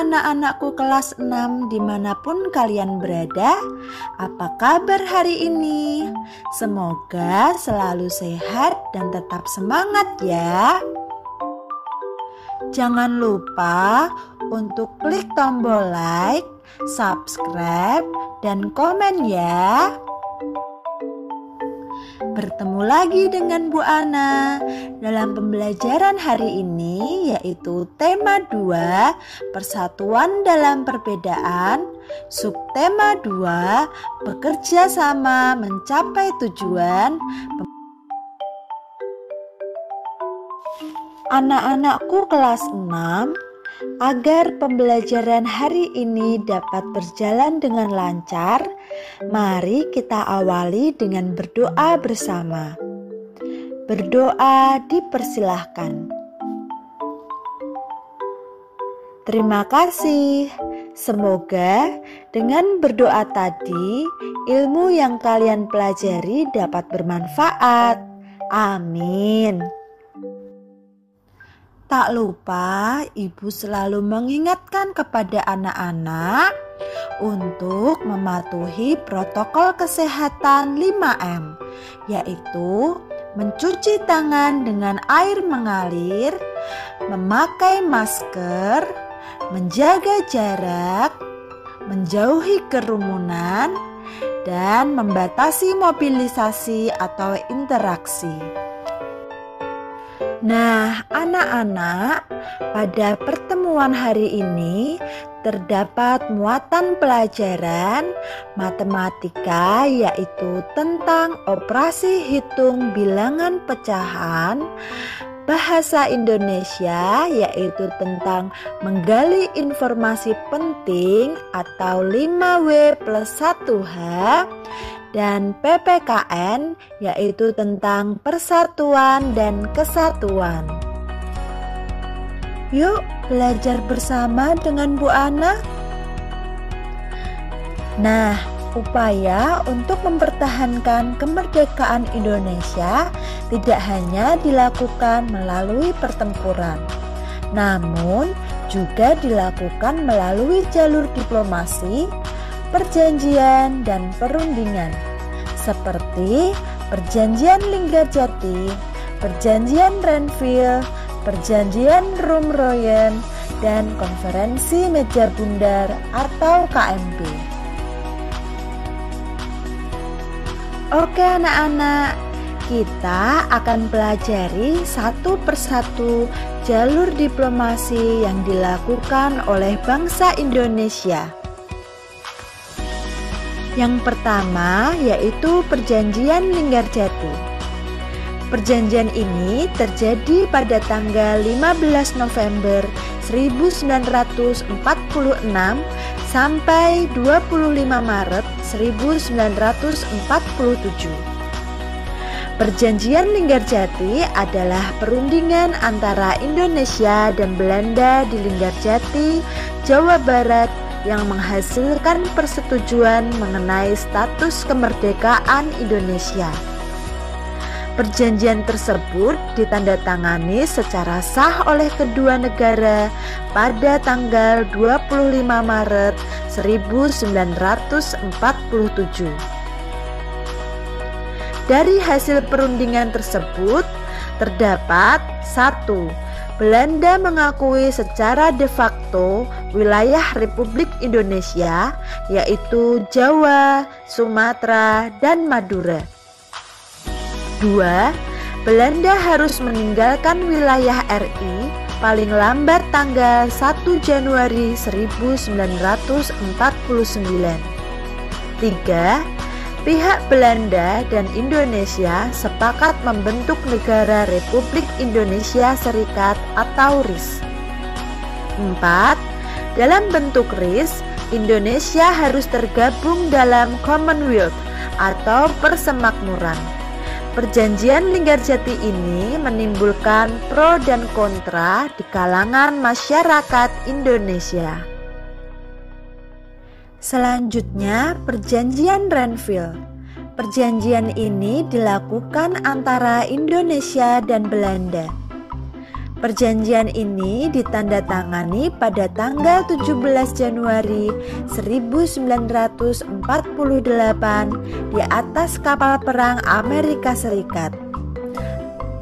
anak-anakku kelas 6 dimanapun kalian berada. Apa kabar hari ini? Semoga selalu sehat dan tetap semangat ya. Jangan lupa untuk klik tombol like, subscribe, dan komen ya. Bertemu lagi dengan Bu Ana dalam pembelajaran hari ini, yaitu tema 2, persatuan dalam perbedaan, subtema 2, bekerja sama mencapai tujuan. Anak-anakku kelas 6, agar pembelajaran hari ini dapat berjalan dengan lancar, mari kita awali dengan berdoa bersama. Berdoa dipersilahkan. Terima kasih. Semoga dengan berdoa tadi, ilmu yang kalian pelajari dapat bermanfaat. Amin. Tak lupa, Ibu selalu mengingatkan kepada anak-anak untuk mematuhi protokol kesehatan 5M, yaitu mencuci tangan dengan air mengalir, memakai masker, menjaga jarak, menjauhi kerumunan, dan membatasi mobilisasi atau interaksi. Nah, anak-anak, pada pertemuan hari ini terdapat muatan pelajaran matematika, yaitu tentang operasi hitung bilangan pecahan, bahasa Indonesia, yaitu tentang menggali informasi penting atau 5W plus 1H, dan PPKN, yaitu tentang persatuan dan kesatuan. Yuk belajar bersama dengan Bu Ana. Nah, upaya untuk mempertahankan kemerdekaan Indonesia tidak hanya dilakukan melalui pertempuran, namun juga dilakukan melalui jalur diplomasi, perjanjian, dan perundingan, seperti Perjanjian Linggarjati, Perjanjian Renville, Perjanjian Rumroyen, dan Konferensi Meja Bundar atau KMB. Oke anak-anak, kita akan pelajari satu persatu jalur diplomasi yang dilakukan oleh bangsa Indonesia. Yang pertama yaitu Perjanjian Linggarjati. Perjanjian ini terjadi pada tanggal 15 November 1946 sampai 25 Maret 1947. Perjanjian Linggarjati adalah perundingan antara Indonesia dan Belanda di Linggarjati, Jawa Barat, yang menghasilkan persetujuan mengenai status kemerdekaan Indonesia. Perjanjian tersebut ditandatangani secara sah oleh kedua negara pada tanggal 25 Maret 1947. Dari hasil perundingan tersebut terdapat 1. Belanda mengakui secara de facto wilayah Republik Indonesia, yaitu Jawa, Sumatera, dan Madura. 2. Belanda harus meninggalkan wilayah RI paling lambat tanggal 1 Januari 1949. 3. Pihak Belanda dan Indonesia sepakat membentuk negara Republik Indonesia Serikat atau RIS. 4. Dalam bentuk RIS, Indonesia harus tergabung dalam Commonwealth atau persemakmuran. Perjanjian Linggarjati ini menimbulkan pro dan kontra di kalangan masyarakat Indonesia. Selanjutnya, Perjanjian Renville. Perjanjian ini dilakukan antara Indonesia dan Belanda. Perjanjian ini ditandatangani pada tanggal 17 Januari 1948 di atas kapal perang Amerika Serikat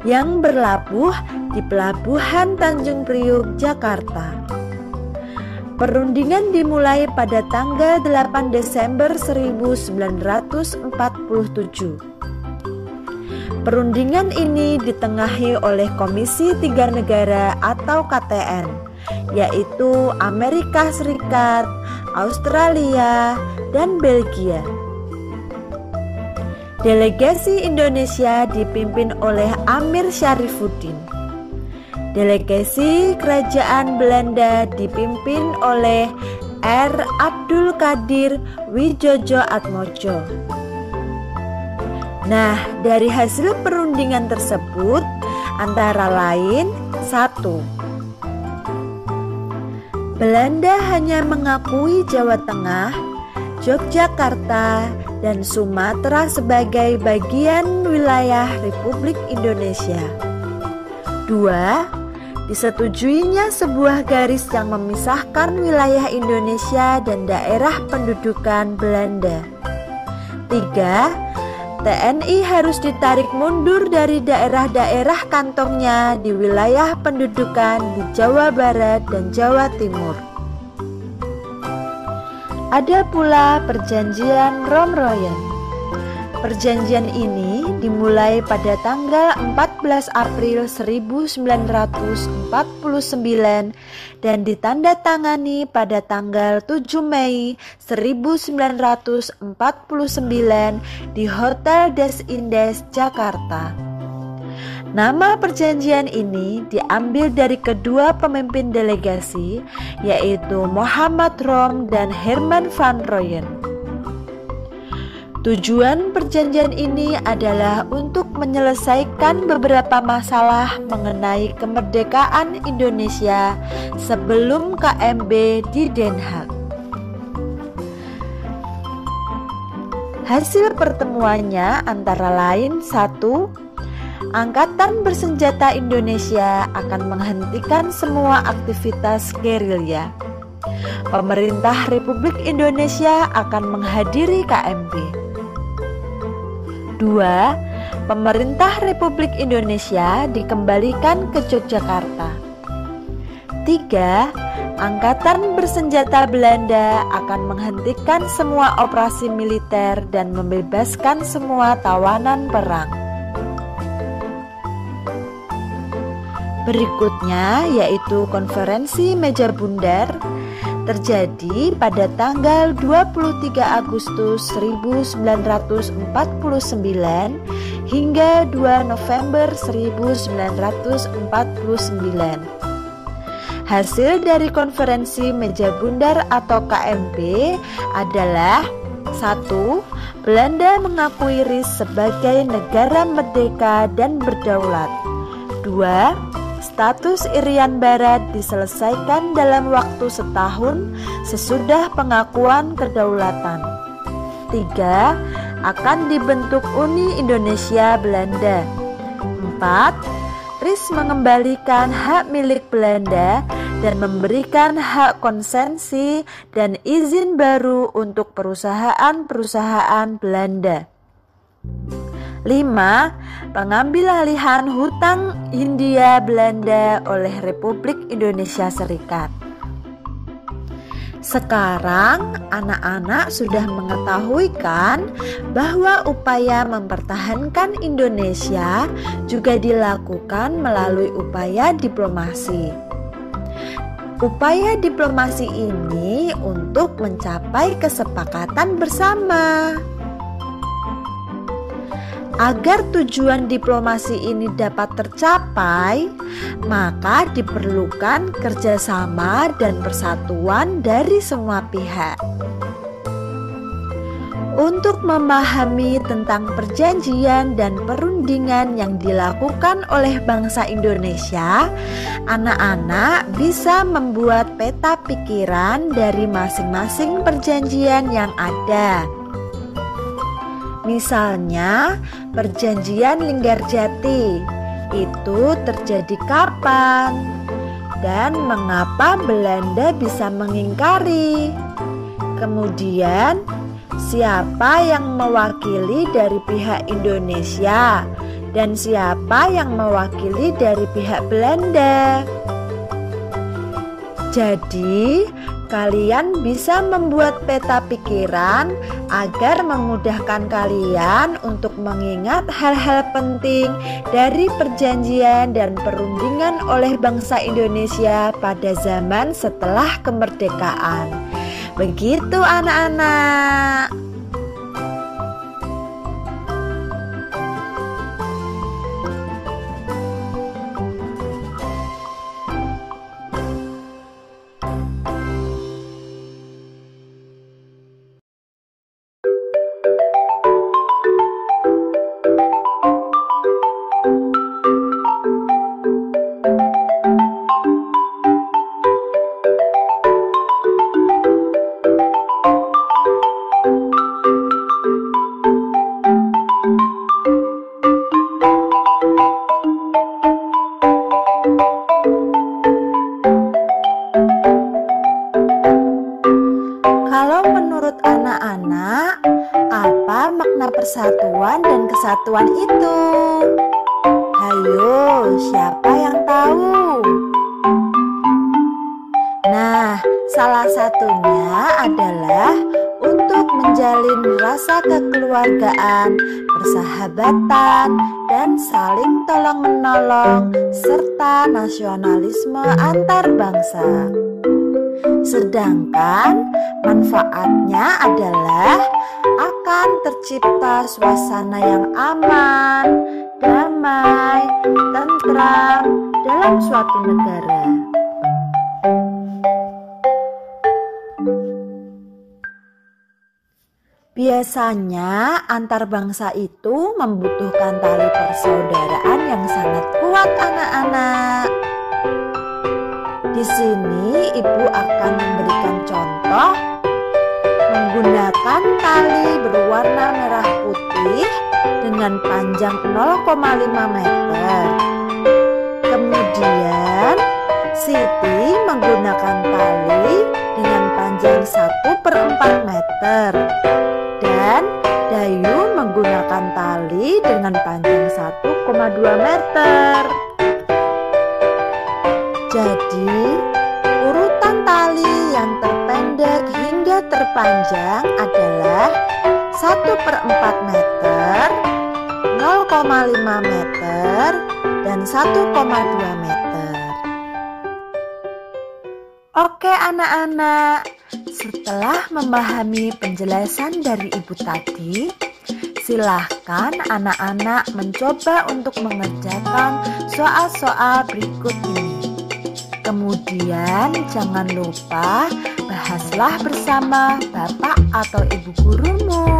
yang berlabuh di Pelabuhan Tanjung Priuk, Jakarta. Perundingan dimulai pada tanggal 8 Desember 1947. Perundingan ini ditengahi oleh Komisi Tiga Negara atau KTN, yaitu Amerika Serikat, Australia, dan Belgia. Delegasi Indonesia dipimpin oleh Amir Syarifuddin. Delegasi Kerajaan Belanda dipimpin oleh R. Abdul Qadir Widjojoatmojo. Nah, dari hasil perundingan tersebut antara lain 1. Belanda hanya mengakui Jawa Tengah, Yogyakarta, dan Sumatera sebagai bagian wilayah Republik Indonesia. 2. Disetujuinya sebuah garis yang memisahkan wilayah Indonesia dan daerah pendudukan Belanda. 3. TNI harus ditarik mundur dari daerah-daerah kantongnya di wilayah pendudukan di Jawa Barat dan Jawa Timur. Ada pula Perjanjian Romroyen. Perjanjian ini dimulai pada tanggal 14 April 1949 dan ditandatangani pada tanggal 7 Mei 1949 di Hotel Des Indes, Jakarta. Nama perjanjian ini diambil dari kedua pemimpin delegasi, yaitu Muhammad Rom dan Herman van Rooyen. Tujuan perjanjian ini adalah untuk menyelesaikan beberapa masalah mengenai kemerdekaan Indonesia sebelum KMB di Den Haag. Hasil pertemuannya antara lain 1. Angkatan Bersenjata Indonesia akan menghentikan semua aktivitas gerilya. Pemerintah Republik Indonesia akan menghadiri KMB. 2. Pemerintah Republik Indonesia dikembalikan ke Yogyakarta. 3. Angkatan Bersenjata Belanda akan menghentikan semua operasi militer dan membebaskan semua tawanan perang. Berikutnya yaitu Konferensi Meja Bundar terjadi pada tanggal 23 Agustus 1949 hingga 2 November 1949. Hasil dari Konferensi Meja Bundar atau KMB adalah 1. Belanda mengakui RI sebagai negara merdeka dan berdaulat. 2. Status Irian Barat diselesaikan dalam waktu setahun sesudah pengakuan kedaulatan. 3. Akan dibentuk Uni Indonesia Belanda. 4. RIS mengembalikan hak milik Belanda dan memberikan hak konsesi dan izin baru untuk perusahaan-perusahaan Belanda. 5. Pengambilalihan hutang Hindia Belanda oleh Republik Indonesia Serikat. Sekarang anak-anak sudah mengetahui kan bahwa upaya mempertahankan Indonesia juga dilakukan melalui upaya diplomasi. Upaya diplomasi ini untuk mencapai kesepakatan bersama. Agar tujuan diplomasi ini dapat tercapai, maka diperlukan kerjasama dan persatuan dari semua pihak. Untuk memahami tentang perjanjian dan perundingan yang dilakukan oleh bangsa Indonesia, anak-anak bisa membuat peta pikiran dari masing-masing perjanjian yang ada. Misalnya, Perjanjian Linggarjati itu terjadi kapan? Dan mengapa Belanda bisa mengingkari? Kemudian, siapa yang mewakili dari pihak Indonesia dan siapa yang mewakili dari pihak Belanda? Jadi, kalian bisa membuat peta pikiran agar memudahkan kalian untuk mengingat hal-hal penting dari perjanjian dan perundingan oleh bangsa Indonesia pada zaman setelah kemerdekaan. Begitu anak-anak. Kalau menurut anak-anak, apa makna persatuan dan kesatuan itu? Hayo, siapa yang tahu? Nah, salah satunya adalah untuk menjalin rasa kekeluargaan, persahabatan, dan saling tolong-menolong, serta nasionalisme antar bangsa. Sedangkan manfaatnya adalah akan tercipta suasana yang aman, damai, tentram dalam suatu negara. Biasanya antar bangsa itu membutuhkan tali persaudaraan yang sangat kuat anak-anak. Di sini ibu akan memberikan contoh menggunakan tali berwarna merah putih dengan panjang 0,5 meter. Kemudian Siti menggunakan tali dengan panjang 1/4 meter dan Dayu menggunakan tali dengan panjang 1,2 meter. Jadi, urutan tali yang terpendek hingga terpanjang adalah 1/4 meter, 0,5 meter, dan 1,2 meter. Oke anak-anak, setelah memahami penjelasan dari ibu tadi, silahkan anak-anak mencoba untuk mengerjakan soal-soal berikut ini. Kemudian jangan lupa bahaslah bersama bapak atau ibu gurumu.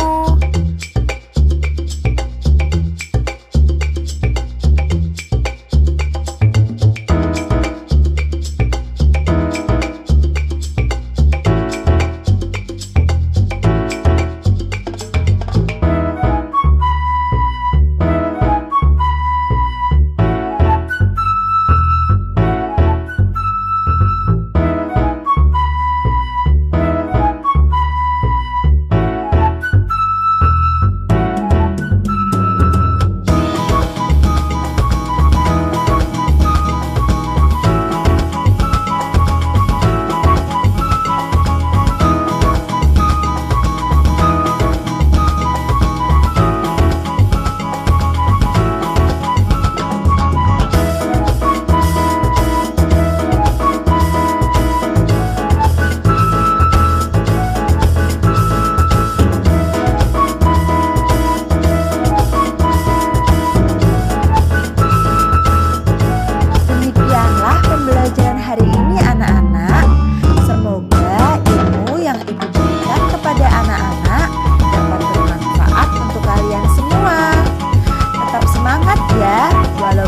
Walau